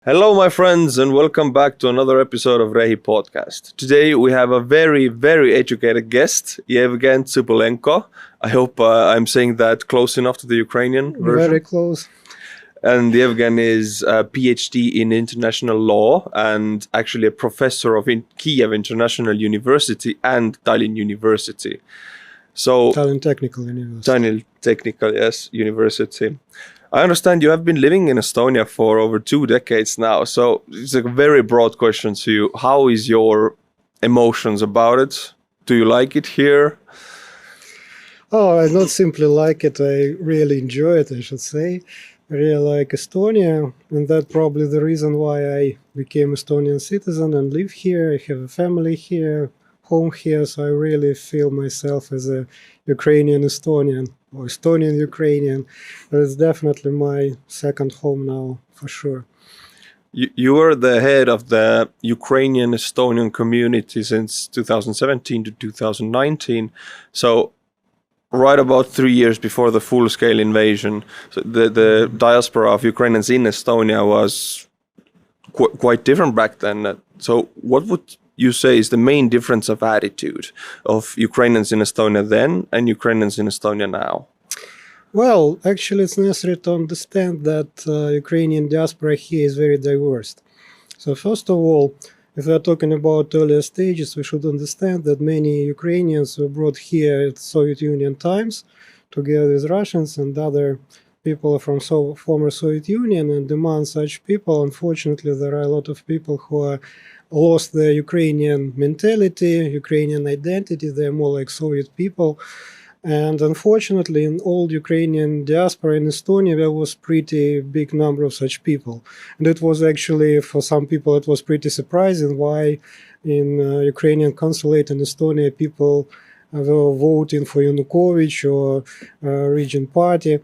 Hello, my friends, and welcome back to another episode of REHI Podcast. Today we have a very, very educated guest, Evhen Tsybulenko. I hope I'm saying that close enough to the Ukrainian version. Very close. And Evgen is a PhD in international law and actually a professor of Kiev International University and Tallinn University. So Tallinn Technical University. Tallinn Technical, yes, University. I understand you have been living in Estonia for over 2 decades now. So it's a very broad question to you. How is your emotions about it? Do you like it here? Oh, I not simply like it, I really enjoy it, I should say. I really like Estonia, and that's probably the reason why I became Estonian citizen and live here. I have a family here, home here, so I really feel myself as a Ukrainian Estonian or Estonian Ukrainian. It's definitely my second home now, for sure. You were the head of the Ukrainian Estonian community since 2017 to 2019. So right about 3 years before the full-scale invasion, so the diaspora of Ukrainians in Estonia was quite different back then. So what would you say is the main difference of attitude of Ukrainians in Estonia then and Ukrainians in Estonia now? Well, actually, it's necessary to understand that Ukrainian diaspora here is very diverse. So first of all, if we are talking about earlier stages, we should understand that many Ukrainians were brought here at Soviet Union times, together with Russians and other people from former Soviet Union, and among such people, unfortunately, there are a lot of people who are lost their Ukrainian mentality, Ukrainian identity. They're more like Soviet people. And unfortunately, in old Ukrainian diaspora in Estonia, there was pretty big number of such people. And it was actually, for some people, it was pretty surprising why in Ukrainian consulate in Estonia, people were voting for Yanukovych or Region Party.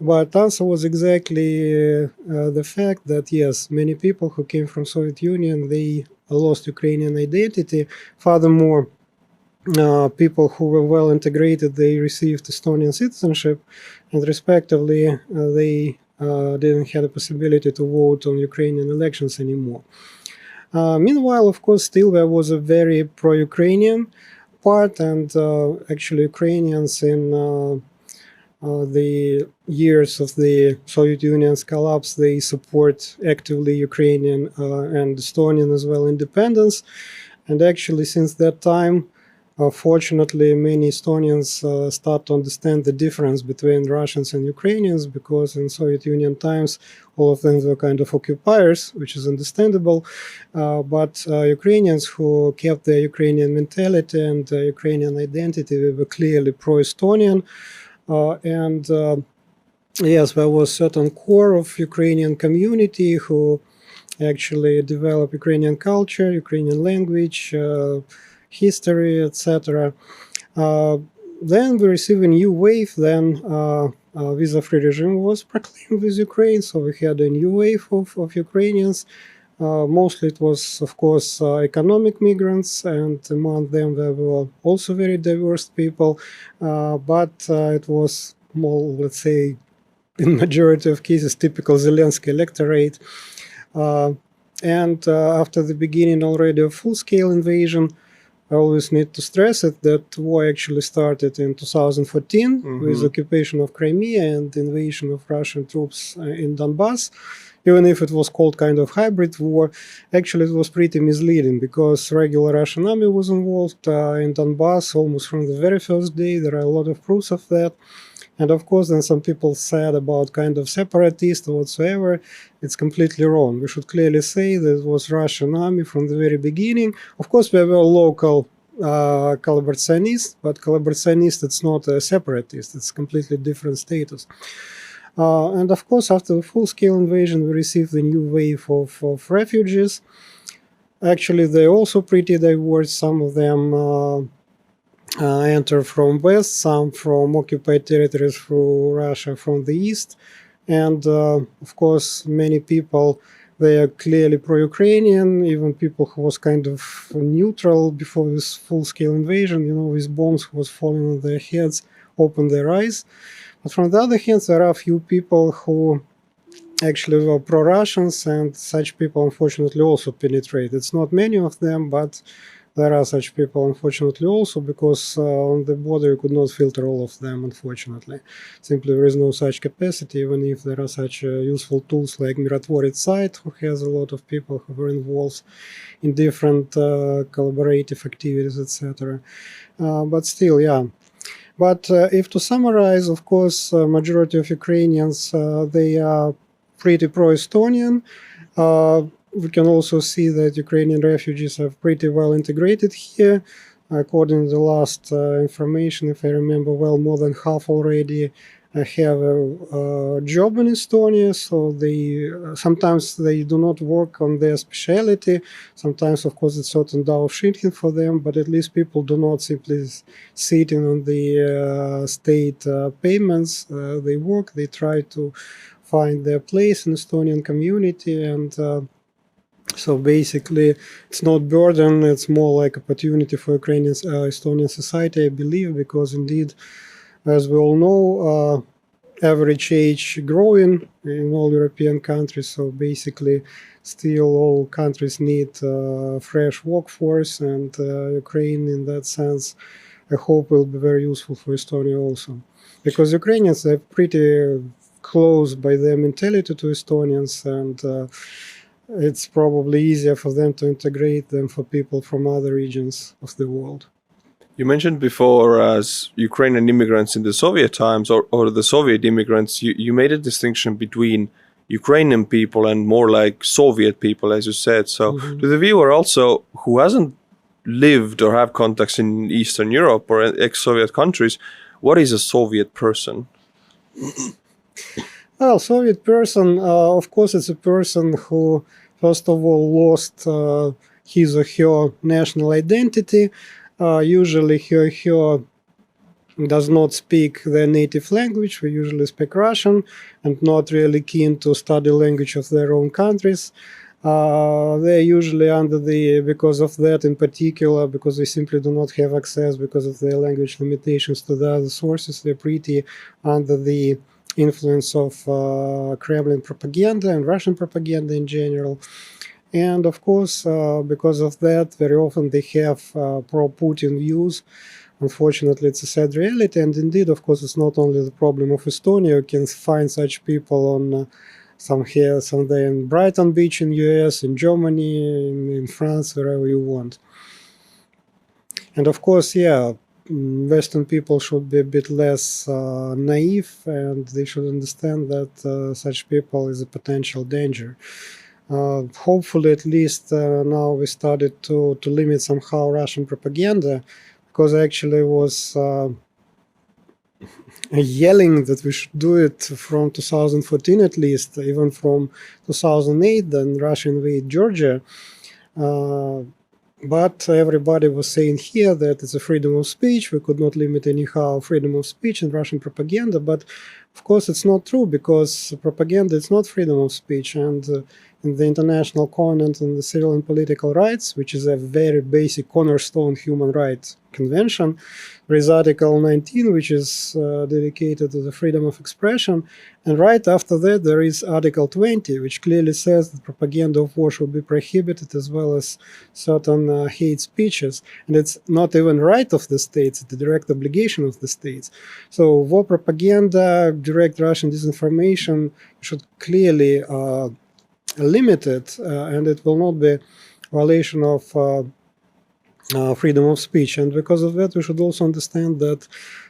But answer was exactly the fact that, yes, many people who came from Soviet Union, they lost Ukrainian identity. Furthermore, people who were well integrated, they received Estonian citizenship, and respectively, they didn't have the possibility to vote on Ukrainian elections anymore. Meanwhile, of course, still there was a very pro-Ukrainian part, and actually Ukrainians in the years of the Soviet Union's collapse, they support actively Ukrainian and Estonian as well independence. And actually, since that time, fortunately, many Estonians start to understand the difference between Russians and Ukrainians, because in Soviet Union times, all of them were kind of occupiers, which is understandable. But Ukrainians who kept their Ukrainian mentality and Ukrainian identity, they were clearly pro-Estonian. Yes, there was certain core of Ukrainian community who actually developed Ukrainian culture, Ukrainian language, history, etc. Then we received a new wave. Then visa-free regime was proclaimed with Ukraine, so we had a new wave of Ukrainians. Mostly it was, of course, economic migrants, and among them there were also very diverse people, but it was more, let's say, in majority of cases, typical Zelensky electorate. After the beginning already of full-scale invasion, I always need to stress it that war actually started in 2014 with occupation of Crimea and invasion of Russian troops in Donbass. Even if it was called kind of hybrid war, actually it was pretty misleading, because regular Russian army was involved in Donbass almost from the very first day. There are a lot of proofs of that. And of course, then some people said about kind of separatist or whatsoever. It's completely wrong. We should clearly say that it was Russian army from the very beginning. Of course, there were local collaborationists, but collaborationist, it's not a separatist. It's completely different status. And of course, after the full-scale invasion, we received a new wave of refugees. Actually, they're also pretty diverse. Some of them enter from west, some from occupied territories through Russia from the east. And of course, many people, they are clearly pro-Ukrainian, even people who was kind of neutral before this full-scale invasion, with bombs who was falling on their heads, opened their eyes. But from the other hand, there are a few people who actually were pro-Russians, and such people unfortunately also penetrate. It's not many of them, but there are such people unfortunately also, because on the border you could not filter all of them, unfortunately. Simply there is no such capacity, even if there are such useful tools like Mirotvoret site, who has a lot of people who were involved in different collaborative activities, etc. But still, yeah. But if to summarize, of course, majority of Ukrainians, they are pretty pro-Estonian. We can also see that Ukrainian refugees are pretty well integrated here. According to the last information, if I remember well, more than half already have a job in Estonia. So they sometimes they do not work on their specialty. Sometimes, of course, it's certain downshiftting for them, but at least people do not simply sitting on the state payments. They work. They try to find their place in Estonian community, and so basically it's not burden, it's more like opportunity for Ukrainian Estonian society, I believe, because indeed, as we all know, average age growing in all European countries, so basically still all countries need fresh workforce, and Ukraine in that sense I hope will be very useful for Estonia also, because Ukrainians are pretty close by their mentality to Estonians, and it's probably easier for them to integrate than for people from other regions of the world. You mentioned before as Ukrainian immigrants in the Soviet times, or the Soviet immigrants, you made a distinction between Ukrainian people and more like Soviet people, as you said. So to the viewer also who hasn't lived or have contacts in Eastern Europe or ex-Soviet countries, what is a Soviet person? Well, Soviet person, of course, it's a person who, first of all, lost his or her national identity. Usually he or her does not speak their native language. We usually speak Russian, and not really keen to study language of their own countries. They're usually because of that in particular, because they simply do not have access because of their language limitations to the other sources, they're pretty under the influence of Kremlin propaganda and Russian propaganda in general. And of course, because of that, very often they have pro-Putin views. Unfortunately, it's a sad reality. And indeed, of course, it's not only the problem of Estonia. You can find such people on some there in Brighton Beach in US, in Germany, in France, wherever you want. And of course, yeah, Western people should be a bit less naive, and they should understand that such people is a potential danger. Hopefully, at least now we started to limit somehow Russian propaganda, because actually was yelling that we should do it from 2014 at least, even from 2008, then Russia invaded Georgia. But everybody was saying here that it's a freedom of speech. We could not limit anyhow freedom of speech in Russian propaganda. But of course, it's not true, because propaganda is not freedom of speech. And in the International Covenant on the Civil and Political Rights, which is a very basic cornerstone human rights convention, there is Article 19, which is dedicated to the freedom of expression. And right after that, there is Article 20, which clearly says that propaganda of war should be prohibited, as well as certain hate speeches. And it's not even right of the states, it's the direct obligation of the states. So war propaganda, direct Russian disinformation should clearly limit it, and it will not be violation of freedom of speech. And because of that, we should also understand that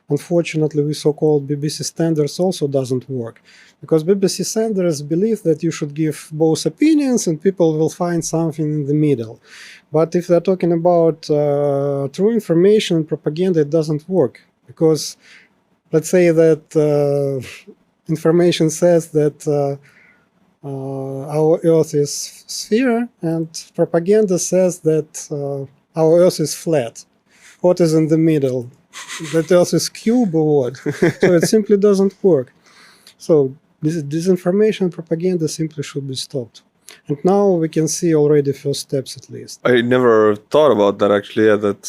unfortunately we so-called BBC standards also doesn't work, because BBC standards believe that you should give both opinions and people will find something in the middle. But if they're talking about true information and propaganda, it doesn't work, because let's say that information says that our Earth is sphere, and propaganda says that our Earth is flat. What is in the middle? That Earth is cube or what? So it simply doesn't work. So this disinformation and propaganda simply should be stopped. And now we can see already first steps at least. I never thought about that actually, that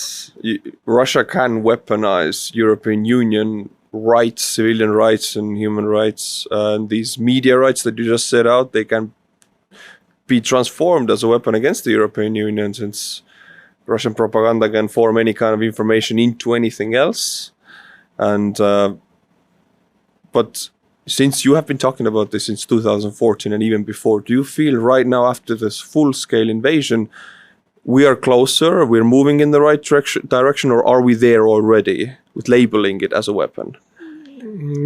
Russia can weaponize European Union rights, civilian rights and human rights, and these media rights that you just set out, they can be transformed as a weapon against the European Union, since Russian propaganda can form any kind of information into anything else. And but since you have been talking about this since 2014 and even before, do you feel right now, after this full-scale invasion, we are closer, we're moving in the right direction, or are we there already with labeling it as a weapon?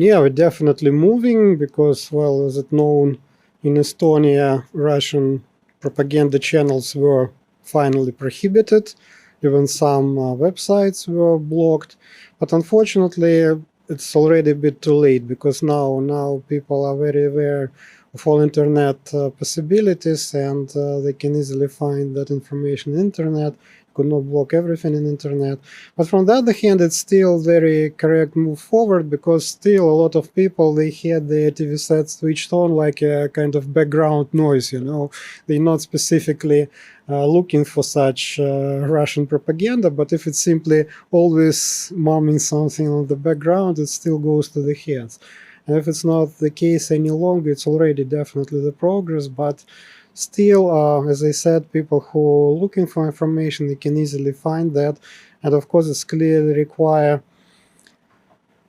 Yeah, we're definitely moving because, well, as it known, in Estonia, Russian propaganda channels were finally prohibited. Even some websites were blocked. But unfortunately, it's already a bit too late, because now people are very aware of all internet possibilities, and they can easily find that information in internet. You could not block everything in internet. But from the other hand, it's still very correct move forward, because still a lot of people, they had their TV sets switched on like a kind of background noise, They're not specifically looking for such Russian propaganda, but if it's simply always mumming something on the background, it still goes to the heads. And if it's not the case any longer, it's already definitely the progress, but still, as I said, people who are looking for information, they can easily find that. And of course, it's clearly require,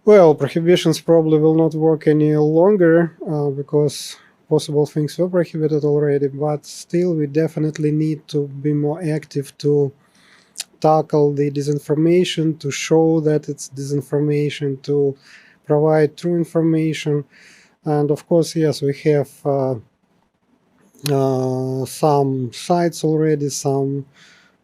well, prohibitions probably will not work any longer because possible things were prohibited already, but still we definitely need to be more active to tackle the disinformation, to show that it's disinformation, to provide true information. And of course, yes, we have some sites already, some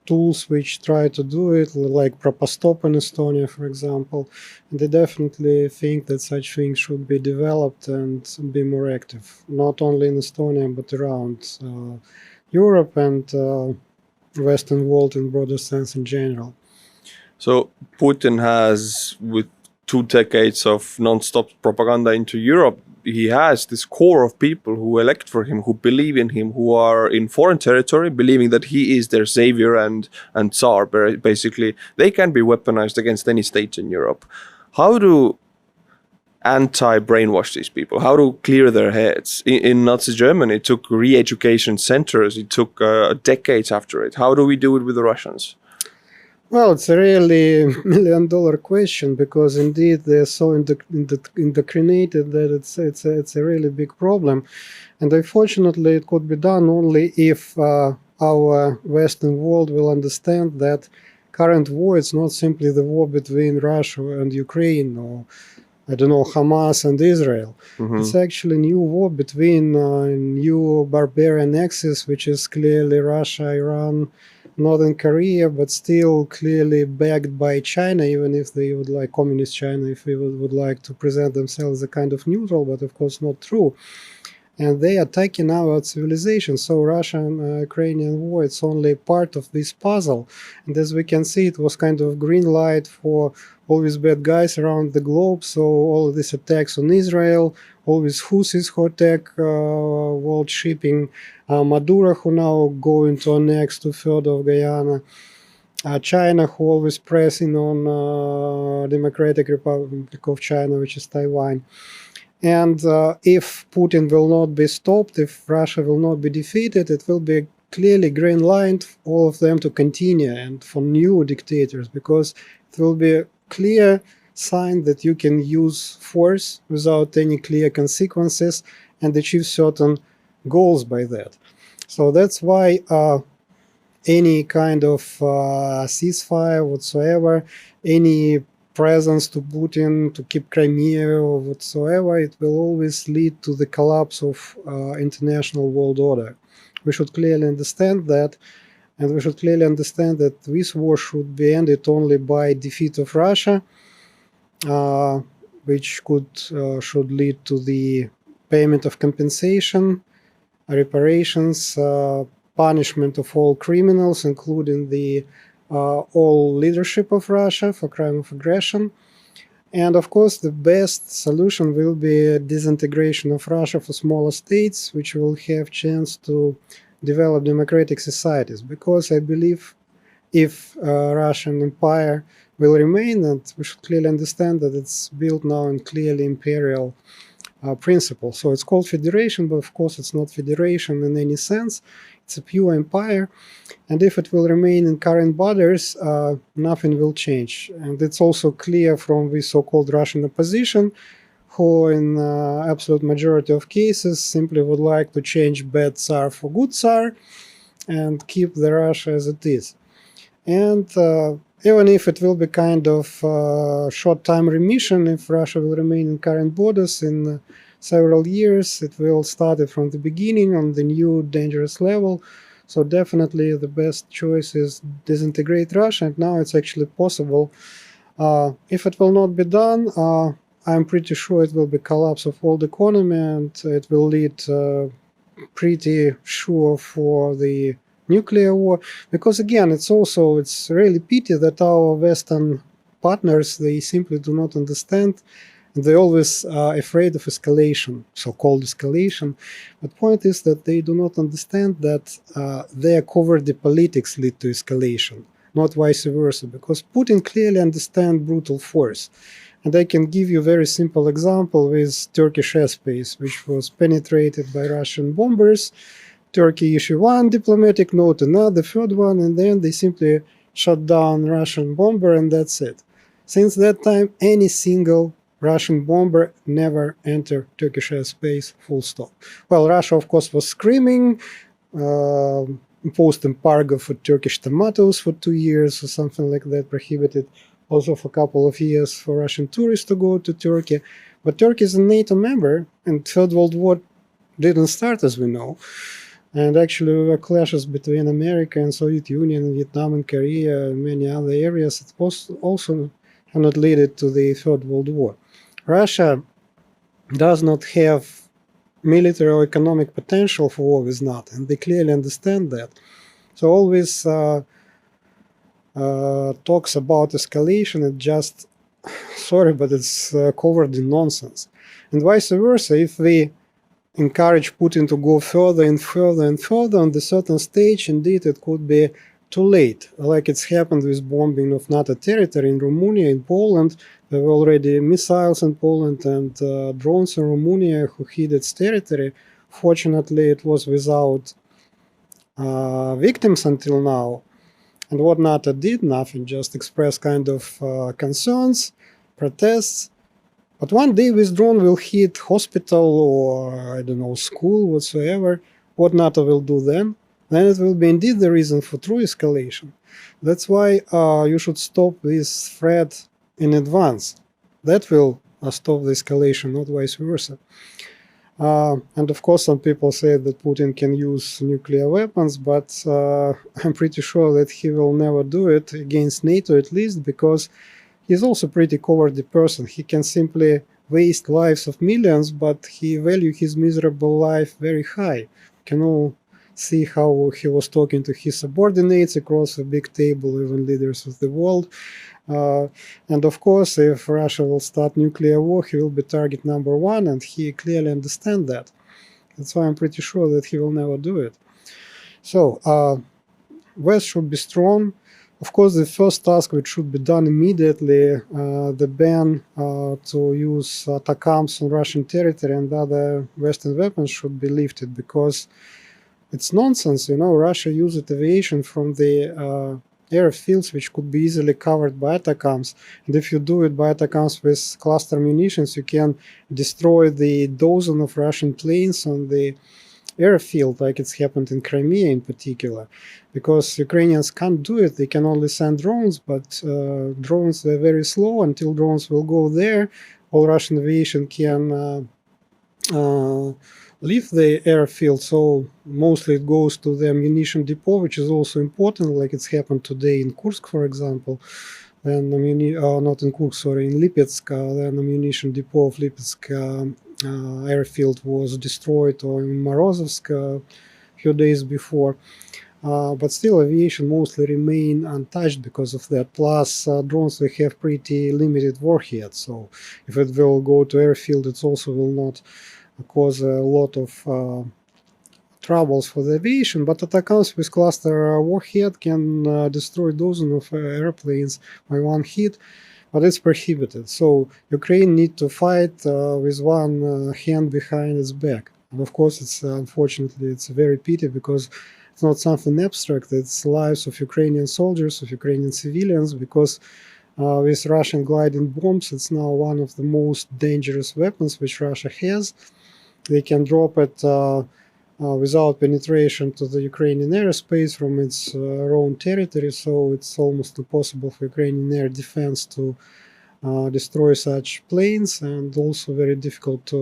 tools which try to do it, like Propostop in Estonia, for example. And they definitely think that such things should be developed and be more active, not only in Estonia, but around Europe and Western world in broader sense in general. So Putin has, with 2 decades of non-stop propaganda into Europe, he has this core of people who elect for him, who believe in him, who are in foreign territory, believing that he is their savior and Tsar. Basically, they can be weaponized against any state in Europe. How do anti-brainwash these people? How to clear their heads? In Nazi Germany, it took re-education centers. It took decades after it. How do we do it with the Russians? Well, it's a really $1 million question, because indeed they're so indoctrinated that it's a really big problem. And unfortunately, it could be done only if our Western world will understand that current war is not simply the war between Russia and Ukraine, or I don't know, Hamas and Israel. Mm-hmm. It's actually a new war between new barbarian axis, which is clearly Russia, Iran, Northern Korea, but still clearly backed by China, even if they would like, communist China, if they would like to present themselves as a kind of neutral, but of course not true. And they are attacking our civilization. So Russian-Ukrainian war, it's only part of this puzzle. And as we can see, it was kind of green light for all these bad guys around the globe. So all of these attacks on Israel, all these Houthis who attack world shipping, Maduro who now going to annex 2/3 of Guyana, China who always pressing on Democratic Republic of China, which is Taiwan. And if Putin will not be stopped, if Russia will not be defeated, it will be clearly green light for all of them to continue, and for new dictators, because it will be a clear sign that you can use force without any clear consequences and achieve certain goals by that. So that's why any kind of ceasefire whatsoever, any presence to Putin to keep Crimea or whatsoever, it will always lead to the collapse of international world order. We should clearly understand that, and we should clearly understand that this war should be ended only by defeat of Russia, which should lead to the payment of compensation, reparations, punishment of all criminals, including the all leadership of Russia for crime of aggression. And of course, the best solution will be disintegration of Russia for smaller states, which will have chance to develop democratic societies. Because I believe if Russian Empire will remain, and we should clearly understand that it's built now on clearly imperial principle. So it's called federation, but of course it's not federation in any sense. It's a pure empire, and if it will remain in current borders, nothing will change. And it's also clear from the so-called Russian opposition, who in absolute majority of cases simply would like to change bad Tsar for good Tsar and keep the Russia as it is. And even if it will be kind of short-time remission, if Russia will remain in current borders in several years, it will start it from the beginning on the new dangerous level. So definitely the best choice is disintegrate Russia, and now it's actually possible. If it will not be done, I'm pretty sure it will be collapse of world economy, and it will lead pretty sure for the nuclear war. Because again, it's really pity that our Western partners, they simply do not understand. They're always afraid of escalation, so-called escalation. But point is that they do not understand that their cowardly politics lead to escalation, not vice versa. Because Putin clearly understands brutal force. And I can give you a very simple example with Turkish airspace, which was penetrated by Russian bombers. Turkey issued one diplomatic note, another, third one, and then they simply shut down Russian bomber, and that's it. Since that time, any single Russian bomber never entered Turkish airspace, full stop. Well, Russia, of course, was screaming, imposed embargo for Turkish tomatoes for 2 years or something like that, prohibited also for a couple of years for Russian tourists to go to Turkey. But Turkey is a NATO member, and Third World War didn't start, as we know. And actually, there were clashes between America and Soviet Union, Vietnam and Korea, and many other areas. It was also have not led to the Third World War. Russia does not have military or economic potential for war with NATO, and they clearly understand that. So always talks about escalation, it just, sorry, but it's covered in nonsense. And vice versa, if we encourage Putin to go further and further and further on the certain stage, indeed it could be too late, like it's happened with bombing of NATO territory in Romania, in Poland. There were already missiles in Poland and drones in Romania who hit its territory. Fortunately, it was without victims until now. And what NATO did, nothing, just express kind of concerns, protests. But one day this drone will hit hospital or, I don't know, school, whatsoever. What NATO will do then? Then it will be indeed the reason for true escalation. That's why you should stop this threat in advance. That will stop the escalation, not vice versa. And of course, some people say that Putin can use nuclear weapons, but I'm pretty sure that he will never do it against NATO, at least, because he's also a pretty cowardly person. He can simply waste lives of millions, but he values his miserable life very high. You can all see how he was talking to his subordinates across a big table, even leaders of the world. And of course, if Russia will start nuclear war, he will be target number one, and he clearly understands that. That's why I'm pretty sure that he will never do it. So, West should be strong. Of course, the first task which should be done immediately, the ban to use ATACMS on Russian territory and other Western weapons should be lifted, because it's nonsense. You know, Russia uses aviation from the airfields which could be easily covered by ATACMS. And if you do it by ATACMS with cluster munitions, you can destroy the dozen of Russian planes on the airfield, like it's happened in Crimea in particular. Because Ukrainians can't do it, they can only send drones, but drones are very slow. Until drones will go there, all Russian aviation can leave the airfield, so mostly it goes to the ammunition depot, which is also important, like it's happened today in Kursk, for example. Then not in Kursk, sorry, in Lipetsk, then ammunition depot of Lipetsk airfield was destroyed, or in Morozovsk a few days before. But still, aviation mostly remain untouched because of that. Plus, drones, they have pretty limited warhead, so if it will go to airfield, it also will not cause a lot of troubles for the aviation, but Atacams with cluster Warhead can destroy dozens of airplanes by one hit, but it's prohibited. So Ukraine need to fight with one hand behind its back. And of course, it's unfortunately, it's a very pity because it's not something abstract. It's lives of Ukrainian soldiers, of Ukrainian civilians, because with Russian gliding bombs, it's now one of the most dangerous weapons which Russia has. They can drop it without penetration to the Ukrainian airspace from its own territory, so it's almost impossible for Ukrainian air defense to destroy such planes, and also very difficult to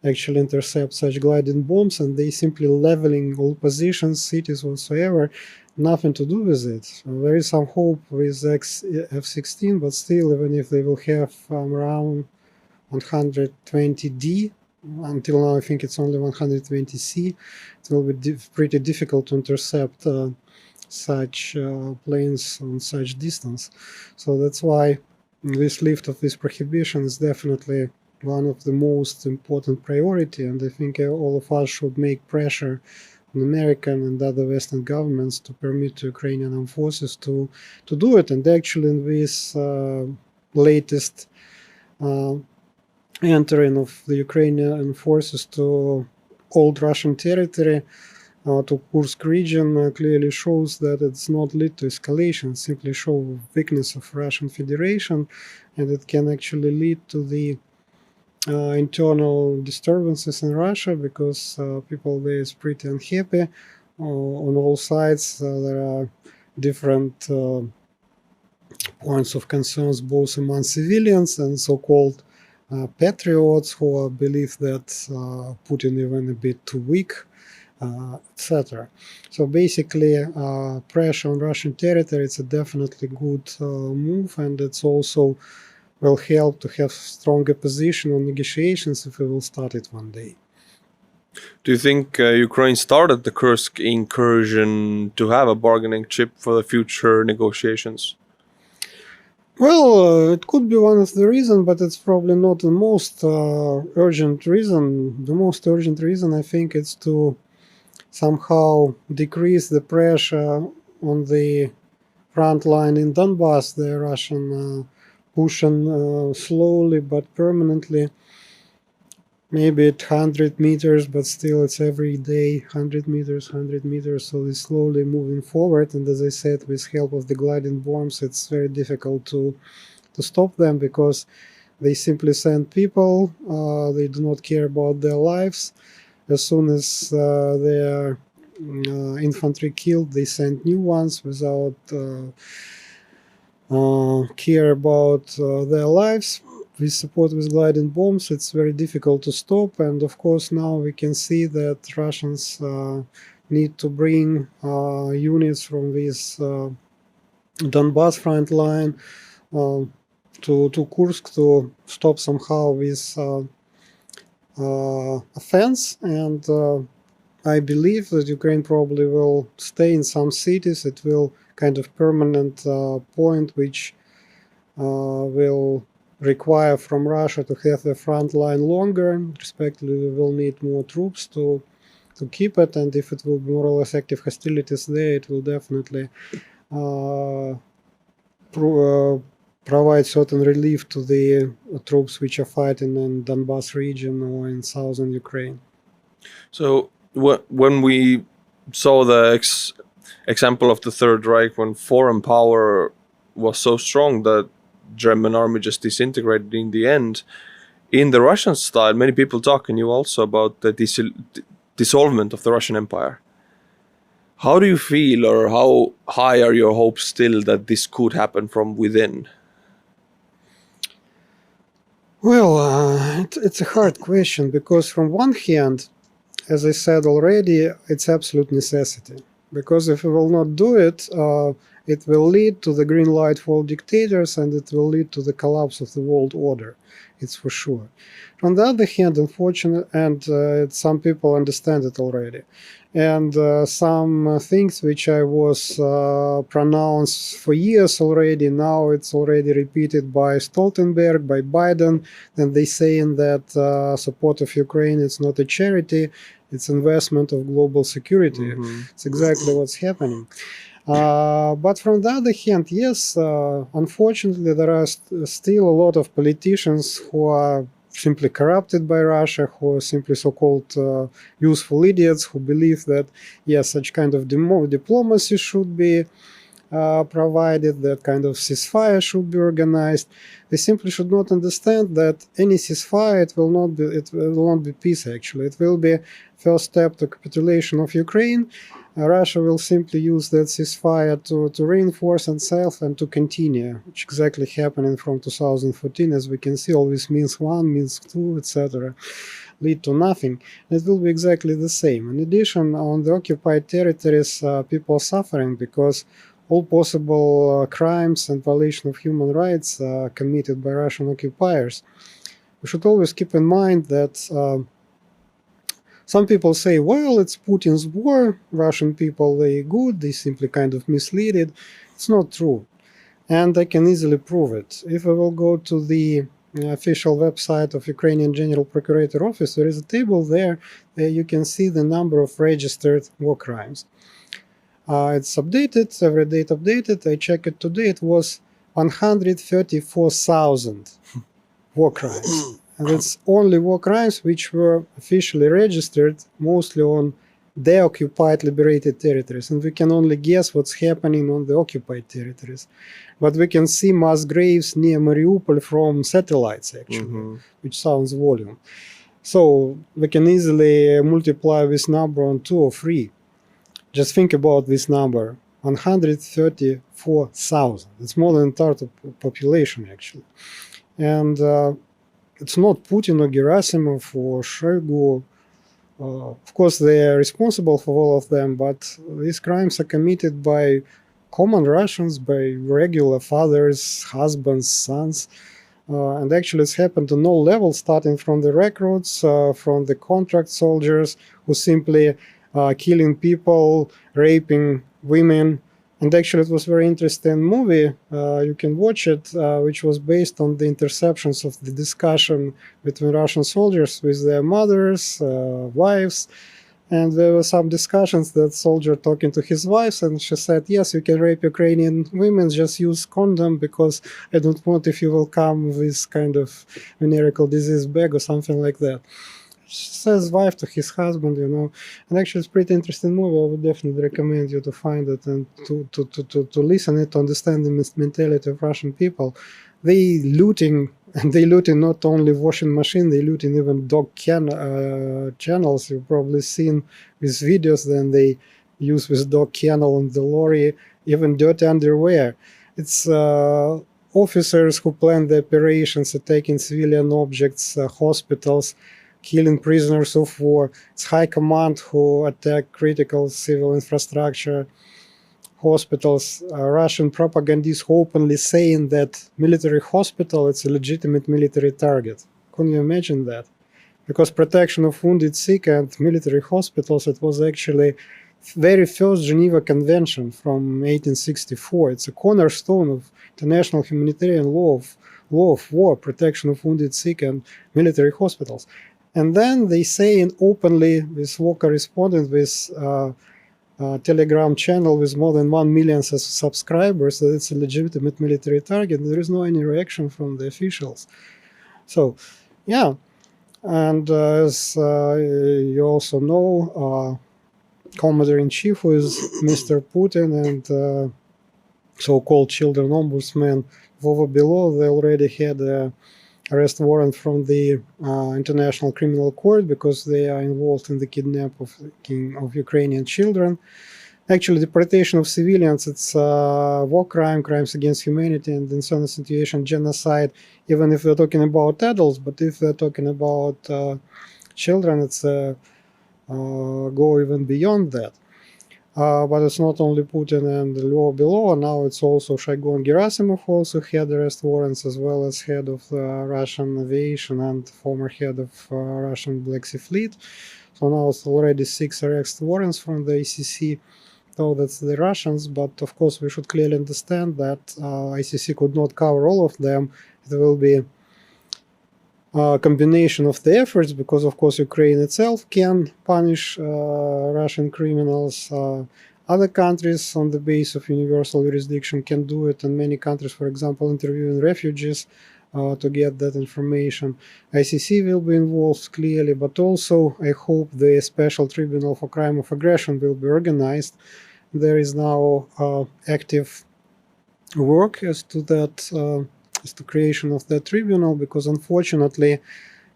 actually intercept such gliding bombs, and they simply leveling all positions, cities whatsoever, nothing to do with it. So there is some hope with F-16, but still, even if they will have around 120D, until now I think it's only 120C, it will be pretty difficult to intercept such planes on such distance. So that's why this lift of this prohibition is definitely one of the most important priority, and I think all of us should make pressure on American and other Western governments to permit Ukrainian armed forces to do it. And actually in this latest entering of the Ukrainian forces to old Russian territory, to Kursk region, clearly shows that it's not lead to escalation, simply show weakness of Russian Federation, and it can actually lead to the internal disturbances in Russia, because people there is pretty unhappy on all sides. There are different points of concerns both among civilians and so-called patriots who believe that Putin even a bit too weak, etc. So basically, pressure on Russian territory, it's a definitely good move, and it's also will help to have stronger position on negotiations if we will start it one day. Do you think Ukraine started the Kursk incursion to have a bargaining chip for the future negotiations? Well, it could be one of the reasons, but it's probably not the most urgent reason. The most urgent reason, I think, is to somehow decrease the pressure on the front line in Donbass, the Russian pushing slowly but permanently, maybe at 100 meters, but still it's every day 100 meters, so it's slowly moving forward. And as I said, with help of the gliding bombs, it's very difficult to stop them, because they simply send people, they do not care about their lives. As soon as their infantry killed, they send new ones without care about their lives. With support with gliding bombs, it's very difficult to stop. And of course, now we can see that Russians need to bring units from this Donbass front line to Kursk to stop somehow this offense. And I believe that Ukraine probably will stay in some cities. It will kind of permanent point which will require from Russia to have the front line longer. Respectively, we will need more troops to keep it, and if it will be more or less active hostilities there, it will definitely provide certain relief to the troops which are fighting in Donbass region or in southern Ukraine. So when we saw the example of the Third Reich, when foreign power was so strong that German army just disintegrated in the end, in the Russian style, many people talk, and you also, about the dissolvement of the Russian Empire. How do you feel, or how high are your hopes still that this could happen from within? Well, it's a hard question, because from one hand, as I said already, it's absolute necessity. Because if we will not do it, it will lead to the green light for all dictators, and it will lead to the collapse of the world order. It's for sure. On the other hand, unfortunately, and some people understand it already, and some things which I was pronounced for years already, now it's already repeated by Stoltenberg, by Biden, and they saying that support of Ukraine is not a charity, its investment of global security. It's exactly what's happening. But from the other hand, yes, unfortunately, there are still a lot of politicians who are simply corrupted by Russia, who are simply so-called useful idiots, who believe that, yes, such kind of diplomacy should be provided, that kind of ceasefire should be organized. They simply should not understand that any ceasefire, it will not be peace, actually. It will be first step to capitulation of Ukraine. Russia will simply use that ceasefire to reinforce itself and to continue, which exactly happening from 2014. As we can see, always Minsk 1, Minsk 2, etc. lead to nothing. It will be exactly the same. In addition, on the occupied territories, people are suffering because all possible crimes and violation of human rights committed by Russian occupiers. We should always keep in mind that some people say, well, it's Putin's war, Russian people, they're good, they simply kind of misleaded. It's not true. And I can easily prove it. If I will go to the official website of Ukrainian General Procurator Office, there is a table there where you can see the number of registered war crimes. It's updated, every date updated. I checked it today, it was 134,000 war crimes. And it's only war crimes which were officially registered mostly on the occupied liberated territories. And we can only guess what's happening on the occupied territories. But we can see mass graves near Mariupol from satellites, actually, which sounds volume. So we can easily multiply this number on 2 or 3. Just think about this number, 134,000. It's more than a third of the population, actually. And it's not Putin or Gerasimov or Shoigu. Of course, they are responsible for all of them, but these crimes are committed by common Russians, by regular fathers, husbands, sons. And actually, it's happened on all levels, starting from the recruits, from the contract soldiers who simply killing people, raping women. And actually, it was a very interesting movie. You can watch it, which was based on the interceptions of the discussion between Russian soldiers with their mothers, wives. And there were some discussions that soldier talking to his wife, and she said, yes, you can rape Ukrainian women, just use condom, because I don't want if you will come with kind of venereal disease bag or something like that. She says wife to his husband, you know. And actually, it's a pretty interesting movie. I would definitely recommend you to find it and to listen it, to understand the mentality of Russian people. They looting, and they looting not only washing machine, they looting even dog channels. You've probably seen these videos. Then they use this dog kennel on the lorry, even dirty underwear. It's officers who plan the operations, attacking civilian objects, hospitals, killing prisoners of war. It's high command who attack critical civil infrastructure, hospitals. Russian propagandists openly saying that military hospital is a legitimate military target. Can you imagine that? Because protection of wounded, sick, and military hospitals, it was actually very first Geneva Convention from 1864. It's a cornerstone of international humanitarian law of war, protection of wounded, sick, and military hospitals. And then they say openly, this war correspondent with Telegram channel with more than 1 million subscribers, that it's a legitimate military target. There is no any reaction from the officials. So, yeah. And as you also know, Commander-in-Chief, who is Mr. Putin, and so-called children ombudsman Vova Below, they already had a arrest warrant from the International Criminal Court because they are involved in the kidnapping of Ukrainian children. Actually, deportation of civilians, it's war crime, crimes against humanity, and in certain situation, genocide, even if we're talking about adults. But if we're talking about children, it's go even beyond that. But it's not only Putin and Lvov Below, now it's also Shoigu and Gerasimov who also had arrest warrants, as well as head of Russian aviation and former head of Russian Black Sea Fleet. So now it's already 6 arrest warrants from the ICC, though that's the Russians, but of course we should clearly understand that ICC could not cover all of them. It will be combination of the efforts, because of course Ukraine itself can punish Russian criminals. Other countries on the basis of universal jurisdiction can do it, and many countries, for example, interviewing refugees to get that information. ICC will be involved clearly, but also I hope the special tribunal for crime of aggression will be organized. There is now active work as to that, as to creation of that tribunal, because unfortunately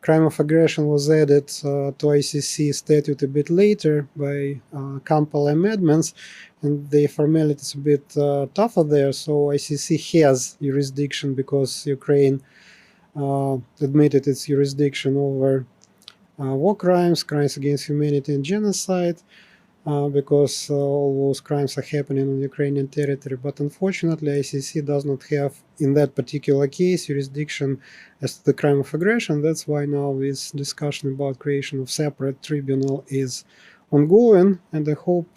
crime of aggression was added to ICC statute a bit later by Kampala amendments, and the formality is a bit tougher there. So ICC has jurisdiction because Ukraine admitted its jurisdiction over war crimes, crimes against humanity and genocide, because all those crimes are happening on Ukrainian territory. But unfortunately, ICC does not have, in that particular case, jurisdiction as to the crime of aggression. That's why now this discussion about creation of separate tribunal is ongoing, and I hope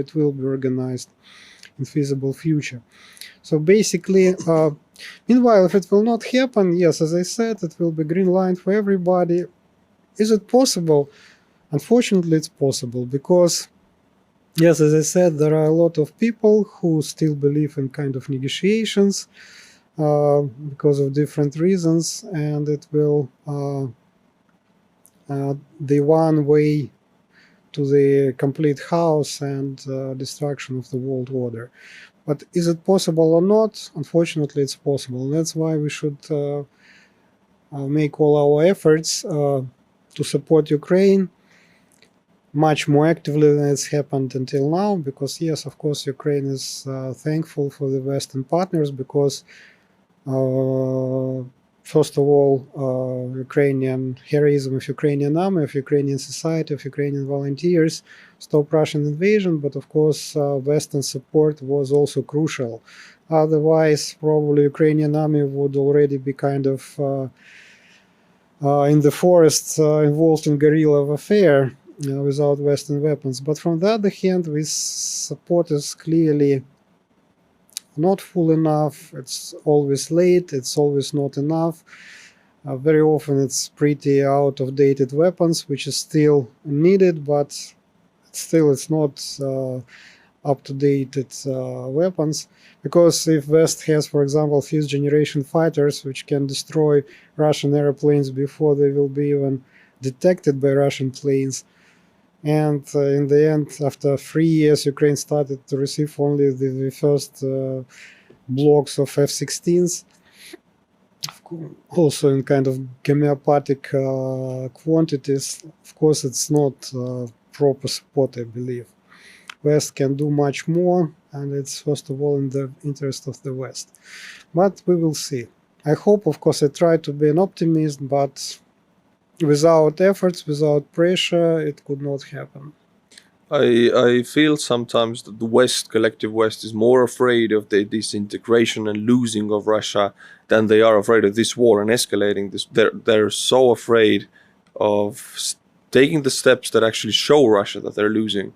it will be organized in feasible future. So basically, meanwhile, if it will not happen, yes, as I said, it will be green line for everybody. Is it possible? Unfortunately, it's possible because, yes, as I said, there are a lot of people who still believe in kind of negotiations because of different reasons, and it will the one way to the complete chaos and destruction of the world order. But is it possible or not? Unfortunately, it's possible. And that's why we should make all our efforts to support Ukraine much more actively than it's happened until now, because yes, of course, Ukraine is thankful for the Western partners because, first of all, Ukrainian heroism of Ukrainian army, of Ukrainian society, of Ukrainian volunteers stop Russian invasion, but of course, Western support was also crucial. Otherwise, probably Ukrainian army would already be kind of in the forests involved in guerrilla warfare without Western weapons. But from the other hand, this support is clearly not full enough. It's always late. It's always not enough. Very often it's pretty out of dated weapons, which is still needed, but still it's not up to date weapons. Because if West has, for example, fifth generation fighters which can destroy Russian airplanes before they will be even detected by Russian planes, and in the end, after 3 years, Ukraine started to receive only the first blocks of F-16s, also in kind of homeopathic quantities. Of course, it's not proper support, I believe. West can do much more, and it's first of all in the interest of the West. But we will see. I hope, of course, I try to be an optimist, but without efforts, without pressure, it could not happen. I feel sometimes that the West, collective West, is more afraid of the disintegration and losing of Russia than they are afraid of this war and escalating this. They're so afraid of taking the steps that actually show Russia that they're losing.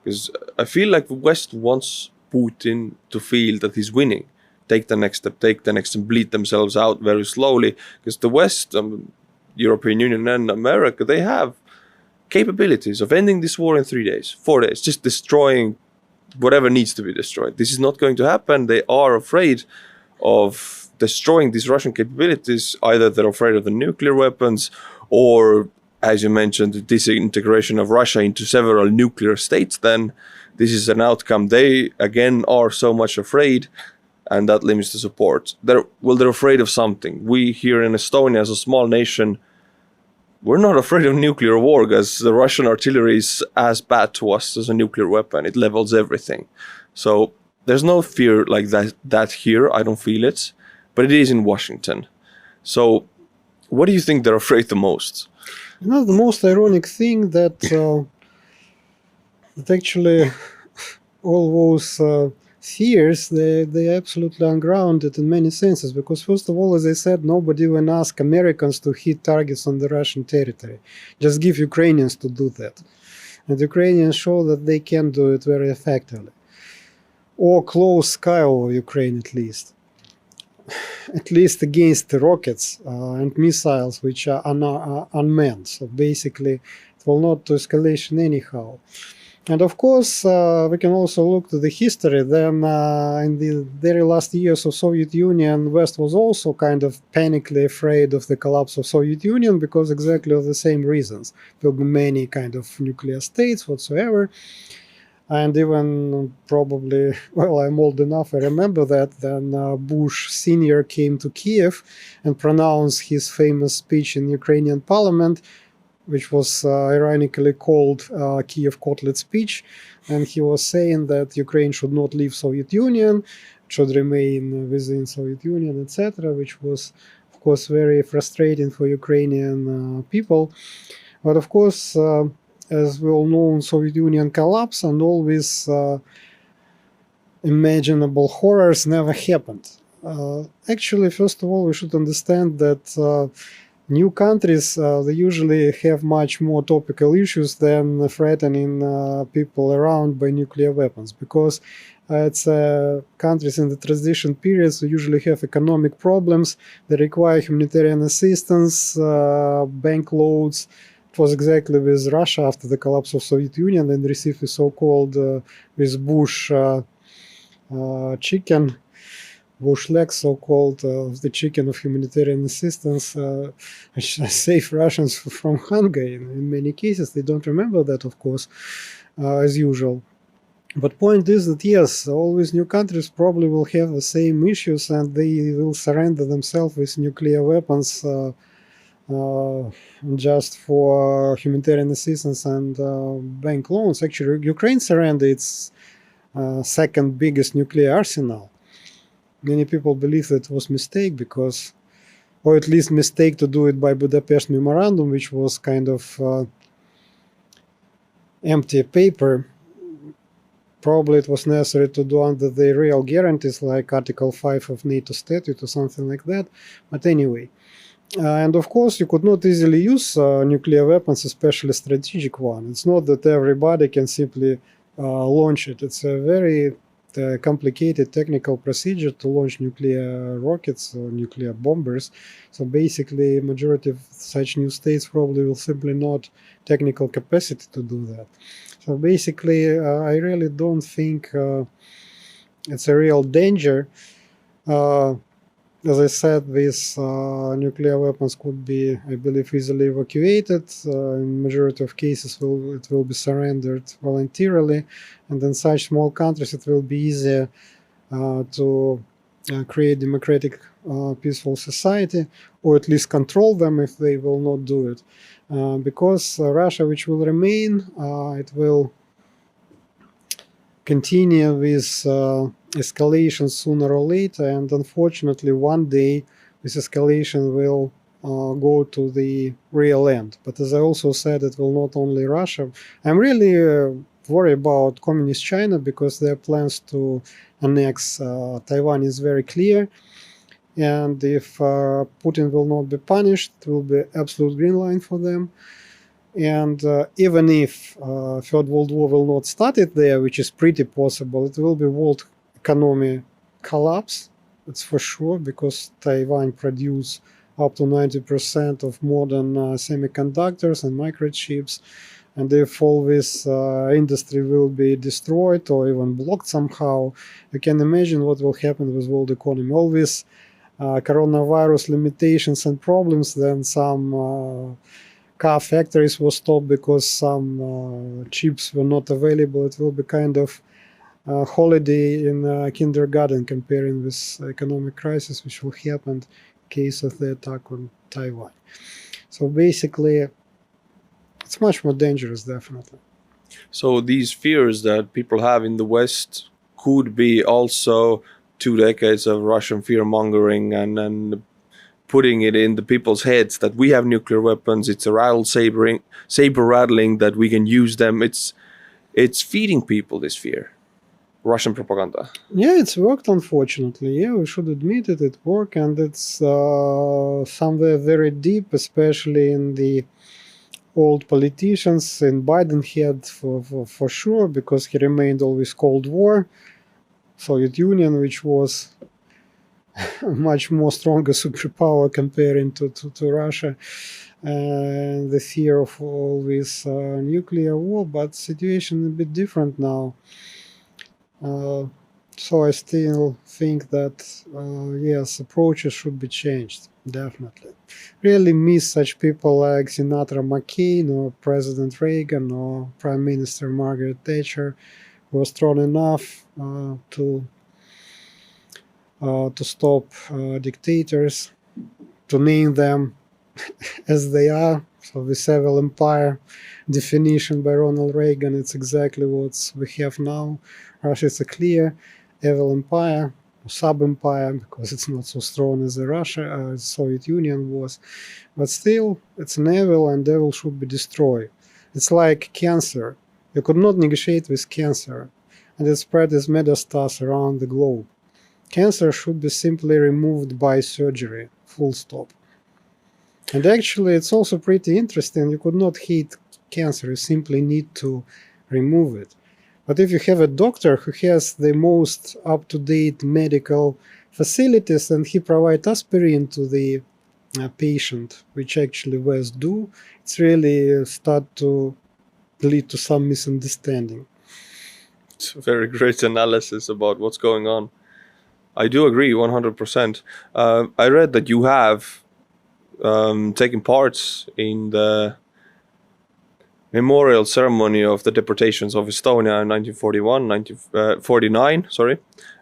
Because I feel like the West wants Putin to feel that he's winning. Take the next step, take the next, and bleed themselves out very slowly. Because the West, European Union and America, they have capabilities of ending this war in 3 days, 4 days, just destroying whatever needs to be destroyed. This is not going to happen. They are afraid of destroying these Russian capabilities. Either they're afraid of the nuclear weapons or, as you mentioned, the disintegration of Russia into several nuclear states. Then this is an outcome. They, again, are so much afraid, and that limits the support. They're afraid of something. We here in Estonia, as a small nation, we're not afraid of nuclear war because the Russian artillery is as bad to us as a nuclear weapon. It levels everything. So there's no fear like that here. I don't feel it, but it is in Washington. So what do you think they're afraid the most? You know, the most ironic thing that actually all those fears, they're absolutely ungrounded in many senses, because first of all, as I said, nobody even asked Americans to hit targets on the Russian territory. Just give Ukrainians to do that. And Ukrainians show that they can do it very effectively. Or close sky over Ukraine at least. at least against the rockets and missiles which are unmanned. So basically, it will not to escalation anyhow. And of course, we can also look to the history. Then, in the very last years of Soviet Union, West was also kind of panically afraid of the collapse of Soviet Union because exactly of the same reasons. There will be many kind of nuclear states whatsoever. And even probably, well, I'm old enough, I remember that. Then Bush Sr. came to Kiev and pronounced his famous speech in Ukrainian parliament, which was ironically called Kiev Kotlet speech. And he was saying that Ukraine should not leave Soviet Union, should remain within Soviet Union, etc., which was, of course, very frustrating for Ukrainian people. But of course, as we all know, Soviet Union collapsed and all these imaginable horrors never happened. Actually, first of all, we should understand that new countries, they usually have much more topical issues than threatening people around by nuclear weapons, because it's countries in the transition periods who usually have economic problems. They require humanitarian assistance, bank loans. It was exactly with Russia after the collapse of Soviet Union and received the so-called with Bush chicken, Bush legs, so-called, the chicken of humanitarian assistance, which saved Russians from hunger in many cases. They don't remember that, of course, as usual. But point is that yes, all these new countries probably will have the same issues and they will surrender themselves with nuclear weapons just for humanitarian assistance and bank loans. Actually, Ukraine surrendered its second biggest nuclear arsenal. Many people believe that it was a mistake because, or at least mistake to do it by Budapest Memorandum, which was kind of empty paper. Probably it was necessary to do under the real guarantees like Article 5 of NATO Statute or something like that. But anyway, and of course you could not easily use nuclear weapons, especially strategic one. It's not that everybody can simply launch it. It's a very complicated technical procedure to launch nuclear rockets or nuclear bombers. So basically, majority of such new states probably will simply not technical capacity to do that. So basically, I really don't think it's a real danger. As I said, these nuclear weapons could be, I believe, easily evacuated. In majority of cases, it will be surrendered voluntarily. And in such small countries, it will be easier to create democratic, peaceful society, or at least control them if they will not do it. Because Russia, which will remain, it will continue with escalation sooner or later, and unfortunately one day this escalation will go to the real end. But as I also said, it will not only Russia. I'm really worried about communist China because their plans to annex Taiwan is very clear, and if Putin will not be punished, it will be absolute green line for them. And even if Third World War will not start it there, which is pretty possible, it will be world economy collapse. It's for sure, because Taiwan produce up to 90% of modern semiconductors and microchips. And if all this industry will be destroyed or even blocked somehow, you can imagine what will happen with world economy. All these coronavirus limitations and problems, then some car factories will stop because some chips were not available. It will be kind of holiday in kindergarten comparing with economic crisis which will happen in case of the attack on Taiwan. So basically, it's much more dangerous, definitely. So these fears that people have in the West could be also 2 decades of Russian fear-mongering and putting it in the people's heads that we have nuclear weapons. It's a saber rattling that we can use them. It's feeding people this fear. Russian propaganda. Yeah, it's worked, unfortunately. Yeah, we should admit it. It worked, and it's somewhere very deep, especially in the old politicians in Biden head for sure, because he remained always Cold War, Soviet Union, which was much more stronger superpower comparing to Russia, and the fear of always nuclear war, but situation a bit different now. So I still think that yes, approaches should be changed, definitely. Really miss such people like Senator McCain or President Reagan or Prime Minister Margaret Thatcher, who was strong enough to stop dictators, to name them as they are. So the civil empire definition by Ronald Reagan, it's exactly what we have now. Russia is a clear evil empire, sub-empire, because it's not so strong as the Russia, the Soviet Union was. But still, it's an evil, and evil should be destroyed. It's like cancer. You could not negotiate with cancer, and it spread as metastasis around the globe. Cancer should be simply removed by surgery, full stop. And actually, it's also pretty interesting. You could not hate cancer, you simply need to remove it. But if you have a doctor who has the most up-to-date medical facilities and he provides aspirin to the patient, which actually West do, it's really start to lead to some misunderstanding. It's a very great analysis about what's going on. I do agree 100%. I read that you have taken part in the memorial ceremony of the deportations of Estonia in 1949.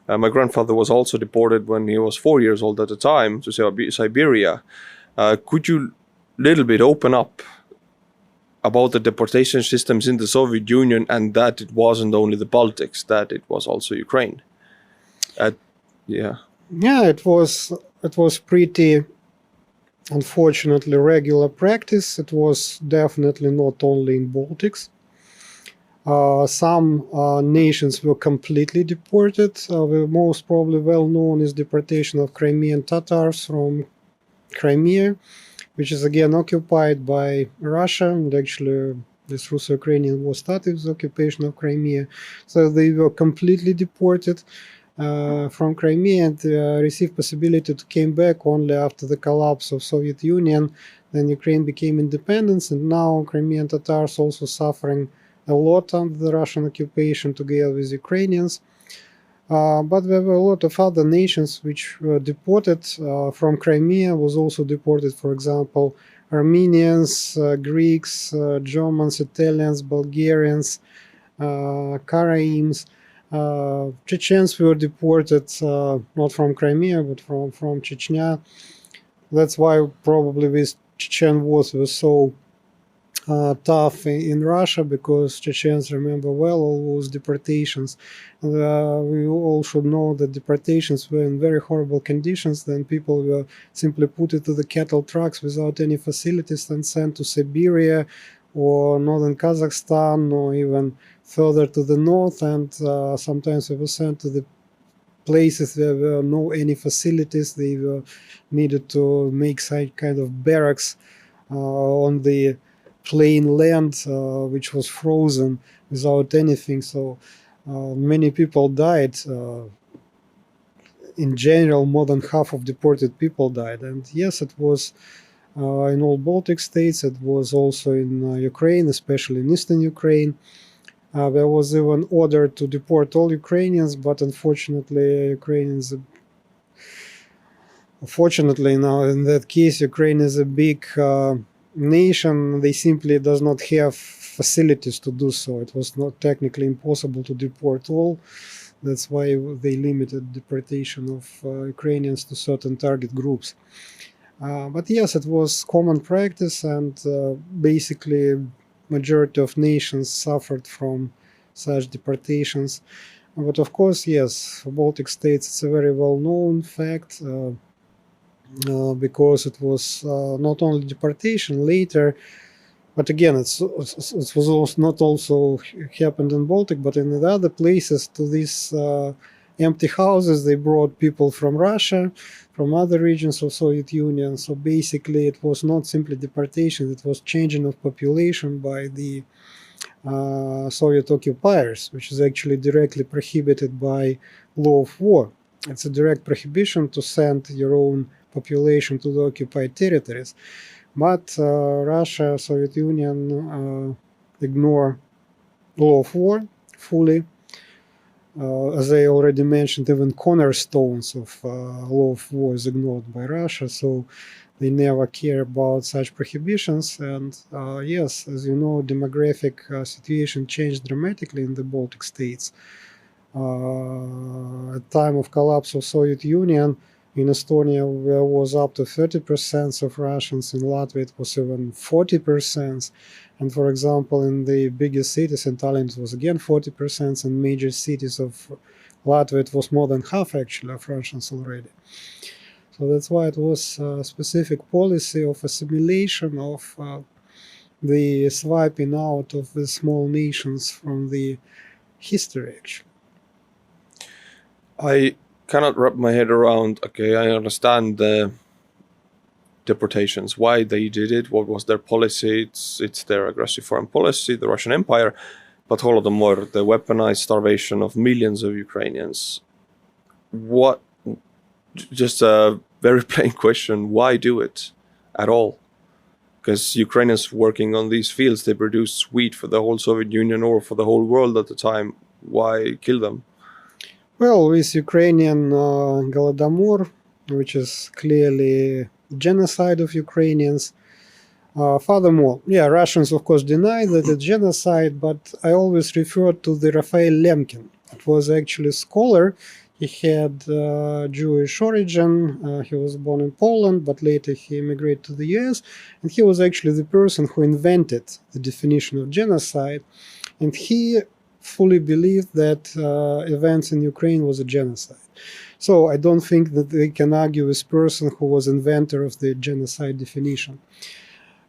My grandfather was also deported when he was 4 years old at the time to Siberia. Could you little bit open up about the deportation systems in the Soviet Union, and that it wasn't only the Baltics, that it was also Ukraine? Yeah, it was pretty, unfortunately, regular practice. It was definitely not only in Baltics. Some nations were completely deported. The most probably well known is deportation of Crimean Tatars from Crimea, which is again occupied by Russia, and actually this Russo-Ukrainian war started with the occupation of Crimea. So they were completely deported from Crimea and received possibility to came back only after the collapse of Soviet Union. Then Ukraine became independent, and now Crimean Tatars also suffering a lot under the Russian occupation together with Ukrainians. But there were a lot of other nations which were deported from Crimea, was also deported, for example, Armenians, Greeks, Germans, Italians, Bulgarians, Karaims. Chechens were deported not from Crimea but from Chechnya. That's why probably these Chechen wars were so tough in Russia, because Chechens remember well all those deportations. We all should know that deportations were in very horrible conditions. Then people were simply put into the cattle trucks without any facilities and sent to Siberia or northern Kazakhstan or even further to the north, and sometimes they were sent to the places where there were no any facilities. They were needed to make some kind of barracks on the plain land, which was frozen without anything. So many people died. In general, more than half of deported people died. And yes, it was in all Baltic states. It was also in Ukraine, especially in eastern Ukraine. There was even order to deport all Ukrainians, but unfortunately, Unfortunately, now in that case, Ukraine is a big nation. They simply does not have facilities to do so. It was not technically impossible to deport all. That's why they limited deportation of Ukrainians to certain target groups. But yes, it was common practice, and basically majority of nations suffered from such deportations. But of course, yes, for Baltic states, it's a very well-known fact. Because it was not only deportation later, but again, it was also not also happened in Baltic, but in the other places. To these empty houses, they brought people from Russia, from other regions of Soviet Union. So basically, it was not simply deportation; it was changing of population by the Soviet occupiers, which is actually directly prohibited by law of war. it's a direct prohibition to send your own population to the occupied territories. But Russia, Soviet Union ignore law of war fully. As I already mentioned, even cornerstones of law of war is ignored by Russia, so they never care about such prohibitions. And yes, as you know, demographic situation changed dramatically in the Baltic states. At time of collapse of Soviet Union, in Estonia there was up to 30% of Russians, in Latvia it was even 40%, and for example in the biggest cities, in Tallinn it was again 40%, and major cities of Latvia it was more than half actually of Russians already. So that's why it was a specific policy of assimilation, of the swiping out of the small nations from the history actually. I cannot wrap my head around, okay, I understand the deportations, why they did it, what was their policy, it's their aggressive foreign policy, the Russian Empire, but Holodomor, the weaponized starvation of millions of Ukrainians. What, just a very plain question, why do it at all? Because Ukrainians working on these fields, they produced wheat for the whole Soviet Union or for the whole world at the time. Why kill them? Well, with Ukrainian Golodomor, which is clearly genocide of Ukrainians. Furthermore, Russians of course deny that it's genocide, but I always refer to the Raphael Lemkin. It was actually a scholar. He had Jewish origin. He was born in Poland, but later he immigrated to the US. And he was actually the person who invented the definition of genocide. And he fully believed that events in Ukraine was a genocide. So I don't think that they can argue with person who was inventor of the genocide definition.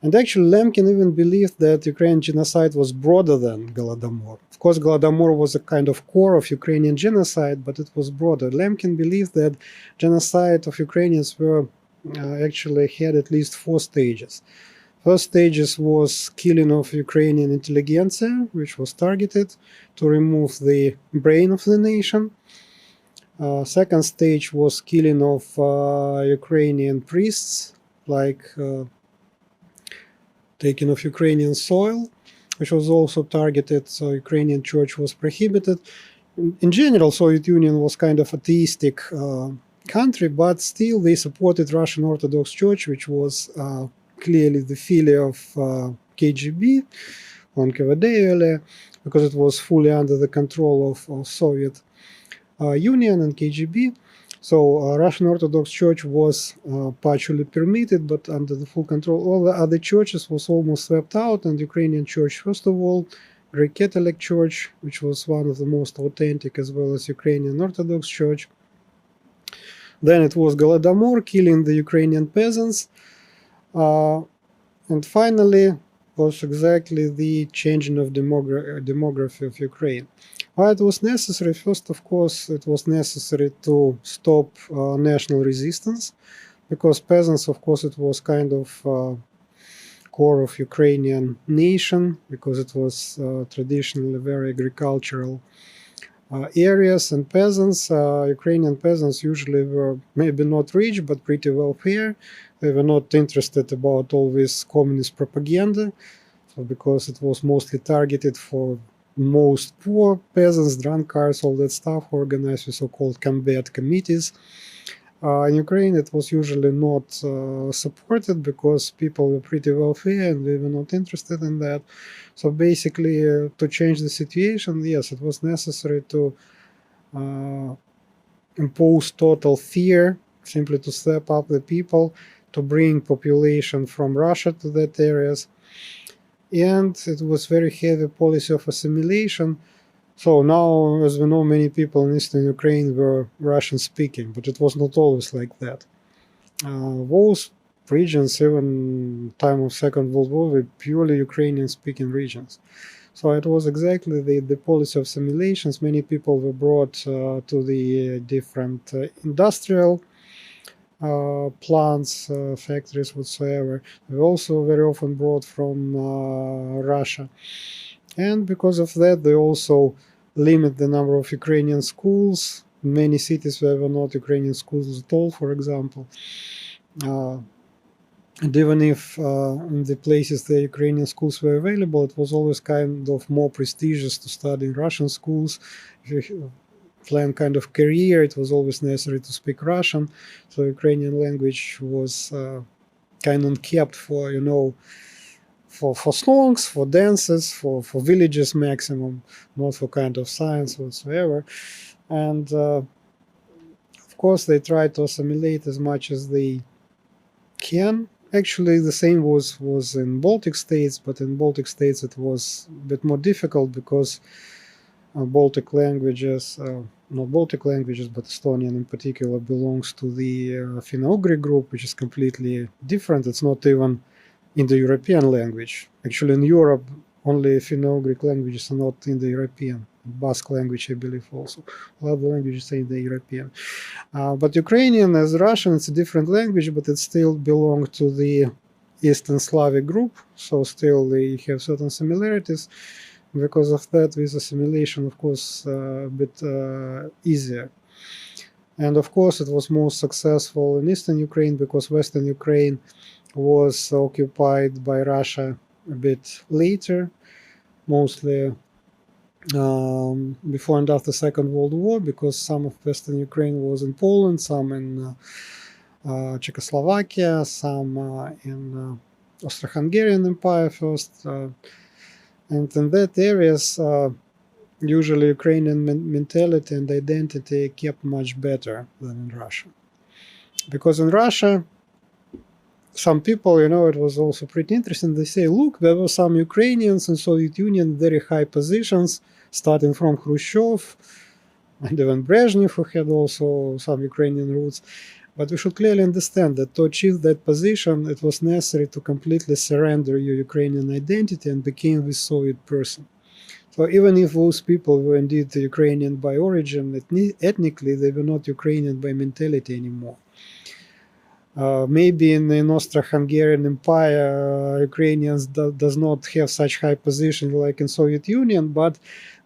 And actually Lemkin even believed that Ukrainian genocide was broader than Golodomor. Of course, Golodomor was a kind of core of Ukrainian genocide, but it was broader. Lemkin believed that genocide of Ukrainians were actually had at least 4 stages. First stages was killing of Ukrainian intelligentsia, which was targeted to remove the brain of the nation. Second stage was killing of Ukrainian priests, like taking of Ukrainian soil, which was also targeted, so Ukrainian church was prohibited. In general, Soviet Union was kind of atheistic country, but still they supported Russian Orthodox Church, which was clearly the filial of KGB, on KVD earlier, because it was fully under the control of Soviet Union and KGB. So Russian Orthodox Church was partially permitted, but under the full control. All the other churches was almost swept out, and Ukrainian Church, first of all, Greek Catholic Church, which was one of the most authentic, as well as Ukrainian Orthodox Church. Then it was Golodomor, killing the Ukrainian peasants. And finally was exactly the changing of demography of Ukraine. Why it was necessary? First, of course, it was necessary to stop national resistance, because peasants, of course, it was kind of core of Ukrainian nation, because it was traditionally very agricultural areas, and peasants, Ukrainian peasants usually were maybe not rich, but pretty wealthy. They were not interested about all this communist propaganda, so because it was mostly targeted for most poor peasants, drunkards, all that stuff, organized with so-called combat committees. In Ukraine, it was usually not supported because people were pretty wealthy and they were not interested in that. So basically, to change the situation, yes, it was necessary to impose total fear, simply to step up the people, to bring population from Russia to that areas. And it was very heavy policy of assimilation. So now, as we know, many people in Eastern Ukraine were Russian-speaking, but it was not always like that. Those regions, even time of Second World War, were purely Ukrainian-speaking regions. So it was exactly the policy of assimilations. Many people were brought to the different industrial plants, factories, whatsoever. They were also very often brought from Russia. And because of that, they also limit the number of Ukrainian schools. many cities where were not Ukrainian schools at all, for example. And even if in the places the Ukrainian schools were available, it was always kind of more prestigious to study in Russian schools. If you plan kind of career, it was always necessary to speak Russian. So Ukrainian language was kind of kept for, for songs, for dances, for villages maximum, not for kind of science whatsoever. And of course, they try to assimilate as much as they can. Actually, the same was in Baltic states, but in Baltic states it was a bit more difficult because Baltic languages, not Baltic languages, but Estonian in particular, belongs to the Finno-Ugric group, which is completely different. It's not even in the European language. Actually, in Europe, only Finno-Ugric languages are not in the European. Basque language, I believe, also. A lot of languages are in the European. But Ukrainian, as Russian, it's a different language, but it still belongs to the Eastern Slavic group. So still they have certain similarities. Because of that, with assimilation, of course, a bit easier. And of course, it was most successful in Eastern Ukraine because Western Ukraine was occupied by Russia a bit later, mostly before and after Second World War, because some of Western Ukraine was in Poland, some in Czechoslovakia, some in Austro-Hungarian Empire first. And in that areas, usually Ukrainian mentality and identity kept much better than in Russia. Because in Russia, some people, it was also pretty interesting. They say, look, there were some Ukrainians in Soviet Union, very high positions, starting from Khrushchev and even Brezhnev, who had also some Ukrainian roots. But we should clearly understand that to achieve that position, it was necessary to completely surrender your Ukrainian identity and become the Soviet person. So even if those people were indeed Ukrainian by origin, ethnically, they were not Ukrainian by mentality anymore. Maybe in the Austro-Hungarian Empire, Ukrainians does not have such high position like in Soviet Union, but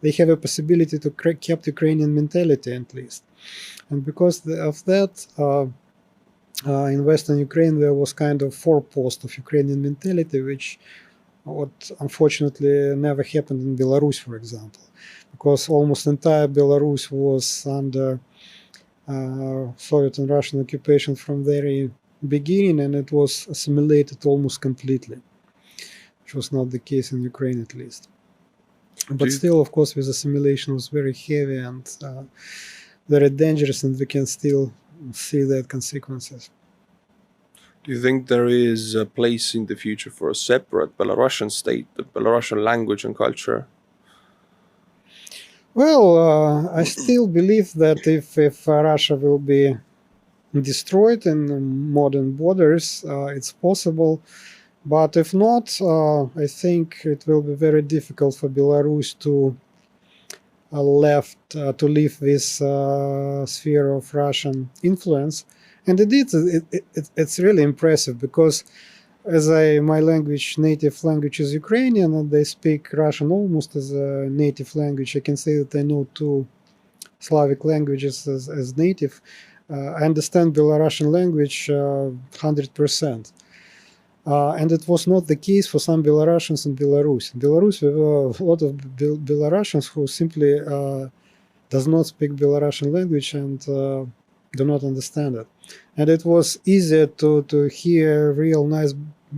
they have a possibility to keep Ukrainian mentality at least. And because of that, in Western Ukraine, there was kind of forepost of Ukrainian mentality, which what unfortunately never happened in Belarus, for example, because almost entire Belarus was under Soviet and Russian occupation from very beginning, and it was assimilated almost completely, which was not the case in Ukraine at least. But still, of course, with assimilation was very heavy and very dangerous, and we can still see that consequences. Do you think there is a place in the future for a separate Belarusian state, the Belarusian language and culture? Well, I still believe that if Russia will be destroyed in modern borders, it's possible. But if not, I think it will be very difficult for Belarus to leave this sphere of Russian influence. And indeed, it's really impressive because my native language is Ukrainian, and I speak Russian almost as a native language. I can say that I know 2 Slavic languages as native. I understand Belarusian language 100%. And it was not the case for some Belarusians in Belarus. In Belarus, there were a lot of Belarusians who simply does not speak Belarusian language and do not understand it. And it was easier to hear real nice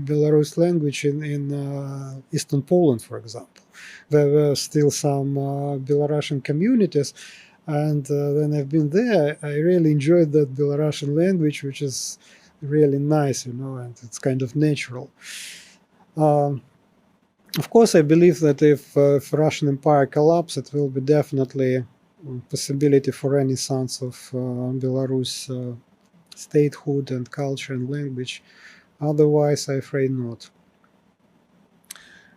Belarus language in Eastern Poland, for example. There were still some Belarusian communities, and when I've been there, I really enjoyed that Belarusian language, which is really nice, and it's kind of natural. Of course, I believe that if Russian Empire collapses, it will be definitely a possibility for any sons of Belarus statehood and culture and language. Otherwise, I'm afraid not.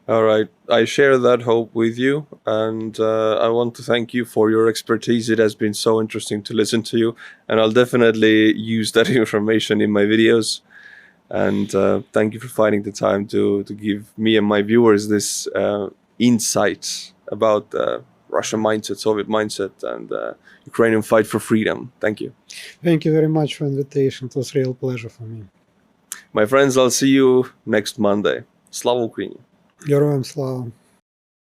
All right. I share that hope with you, and I want to thank you for your expertise. It has been so interesting to listen to you, and I'll definitely use that information in my videos. And thank you for finding the time to give me and my viewers this insight about Russian mindset, Soviet mindset, and Ukrainian fight for freedom. Thank you. Thank you very much for the invitation. It was a real pleasure for me. My friends, I'll see you next Monday. Slava Ukraini. Героям слава.